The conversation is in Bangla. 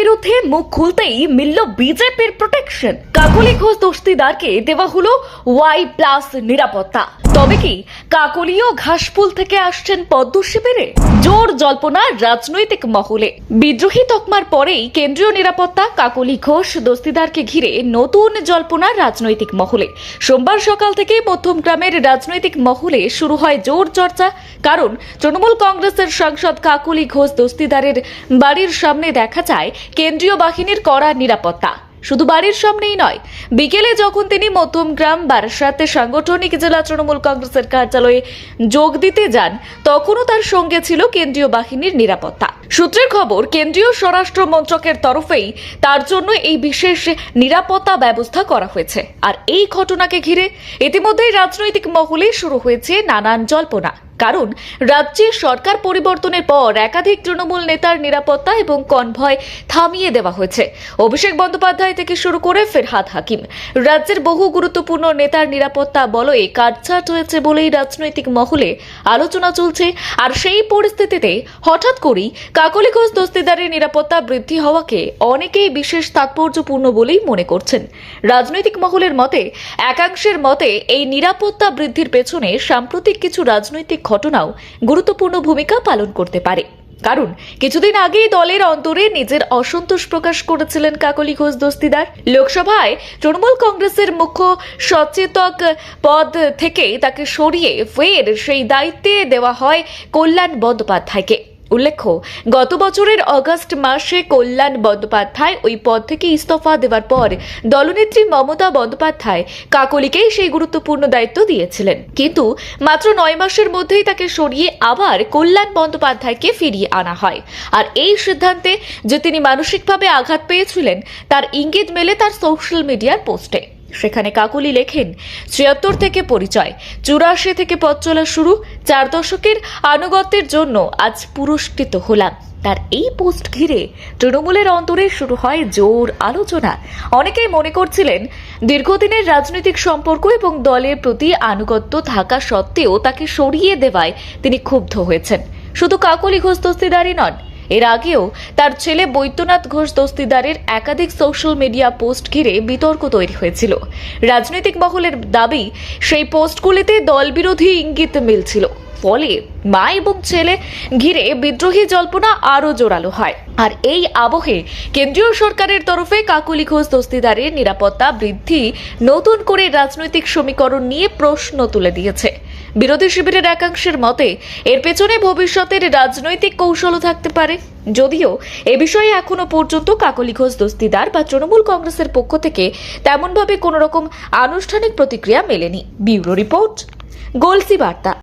বিরুদ্ধে মুখ খুলতেই মিলল বিজেপির প্রোটেকশন। কাকলি ঘোষ দস্তিদারকে দেওয়া হলো Y+ নিরাপত্তা। তবে কি কাকলি ও ঘাসফুল থেকে আসছেন পদ্ম শিবিরে? জোর জল্পনা রাজনৈতিক মহলে। বিদ্রোহী তকমার পরেই কেন্দ্রীয় নিরাপত্তা কাকলি ঘোষ দস্তিদারকে ঘিরে নতুন জল্পনা রাজনৈতিক মহলে। সোমবার সকাল থেকে মধ্যমগ্রামের রাজনৈতিক মহলে শুরু হয় জোর চর্চা। কারণ তৃণমূল কংগ্রেসের সাংসদ কাকলি ঘোষ দস্তিদারের বাড়ির সামনে দেখা যায় কেন্দ্রীয় বাহিনীর কড়া নিরাপত্তা। শুধু বাড়ির সামনেই নয়, বিকেলে যখন তিনি মধ্যমগ্রাম বারাসাতে সাংগঠনিক জেলা তৃণমূল কংগ্রেসের কার্যালয়ে যোগ দিতে যান, তখনও তার সঙ্গে ছিল কেন্দ্রীয় বাহিনীর নিরাপত্তা। সূত্রের খবর, কেন্দ্রীয় স্বরাষ্ট্র মন্ত্রকের তরফেই তার জন্য এই বিশেষ নিরাপত্তা ব্যবস্থা করা হয়েছে। আর এই ঘটনাকে ঘিরে ইতিমধ্যেই রাজনৈতিক মহলে শুরু হয়েছে নানান জল্পনা। কারণ রাজ্যে সরকার পরিবর্তনের পর একাধিক তৃণমূল নেতার নিরাপত্তা এবং কনভয় থামিয়ে দেওয়া হয়েছে। অভিষেক বন্দ্যোপাধ্যায় থেকে শুরু করে ফেরহাদ হাকিম, রাজ্যের বহু গুরুত্বপূর্ণ নেতার নিরাপত্তা বলয়ে কাটছাঁট হয়েছে বলেই রাজনৈতিক মহলে আলোচনা চলছে। আর সেই পরিস্থিতিতে হঠাৎ করেই কাকলি ঘোষ দস্তিদারের নিরাপত্তা বৃদ্ধি হওয়াকে অনেকেই বিশেষ তাৎপর্যপূর্ণ বলেই মনে করছেন। রাজনৈতিক মহলের মতে, একাংশের মতে এই নিরাপত্তা বৃদ্ধির পেছনে সাম্প্রতিক কিছু রাজনৈতিক ঘটনাও গুরুত্বপূর্ণ ভূমিকা পালন করতে পারে। কারণ কিছুদিন আগেই দলের অন্তরে নিজের অসন্তোষ প্রকাশ করেছিলেন কাকলি ঘোষ দস্তিদার। লোকসভায় তৃণমূল কংগ্রেসের মুখ্য সচেতক পদ থেকে তাকে সরিয়ে ফের সেই দায়িত্বে দেওয়া হয় কল্যাণ বন্দ্যোপাধ্যায়কে। উল্লেখ্য, গত বছরের অগস্ট মাসে কল্যাণ বন্দ্যোপাধ্যায় ওই পদ থেকে ইস্তফা দেওয়ার পর দলনেত্রী মমতা বন্দ্যোপাধ্যায় কাকলিকেই সেই গুরুত্বপূর্ণ দায়িত্ব দিয়েছিলেন। কিন্তু মাত্র 9 মাসের মধ্যেই তাকে সরিয়ে আবার কল্যাণ বন্দ্যোপাধ্যায়কে ফিরিয়ে আনা হয়। আর এই সিদ্ধান্তে যে তিনি মানসিকভাবে আঘাত পেয়েছিলেন তার ইঙ্গিত মেলে তার সোশ্যাল মিডিয়ার পোস্টে। সেখানে কাকলি লেখেন, ৭৬ থেকে পরিচয়, ৮৪ থেকে পথ চলা শুরু, 4 দশকের আনুগত্যের জন্য আজ পুরস্কৃত হলাম। তার এই পোস্ট ঘিরে তৃণমূলের অন্তরে শুরু হয় জোর আলোচনা। অনেকেই মনে করছিলেন, দীর্ঘদিনের রাজনৈতিক সম্পর্ক এবং দলের প্রতি আনুগত্য থাকা সত্ত্বেও তাকে সরিয়ে দেওয়ায় তিনি ক্ষুব্ধ হয়েছেন। শুধু কাকলি ঘোষ দস্তিদারই নন, এর আগেও তার ছেলে বৈদ্যনাথ ঘোষ দস্তিদারের একাধিক সোশ্যাল মিডিয়া পোস্ট ঘিরে বিতর্ক তৈরি হয়েছিল। রাজনৈতিক মহলের দাবি, সেই পোস্টগুলিতে দলবিরোধী ইঙ্গিত মিলছিল। ফলে মা এবং ছেলে ঘিরে বিদ্রোহী জল্পনা আরও জোরালো হয়। আর এই আবহে কেন্দ্রীয় সরকারের তরফে কাকলি ঘোষ দস্তিদারের নিরাপত্তা বৃদ্ধি নতুন করে রাজনৈতিক সমীকরণ নিয়ে প্রশ্ন তুলে দিয়েছে। বিরোধী শিবিরের একাংশের মতে এর পেছনে ভবিষ্যতের রাজনৈতিক কৌশলও থাকতে পারে। যদিও এ বিষয়ে এখনো পর্যন্ত কাকলি ঘোষ দস্তিদার বা তৃণমূল কংগ্রেসের পক্ষ থেকে তেমনভাবে কোনো রকম আনুষ্ঠানিক প্রতিক্রিয়া মেলেনি। ব্যুরো রিপোর্ট, গলসি বার্তা।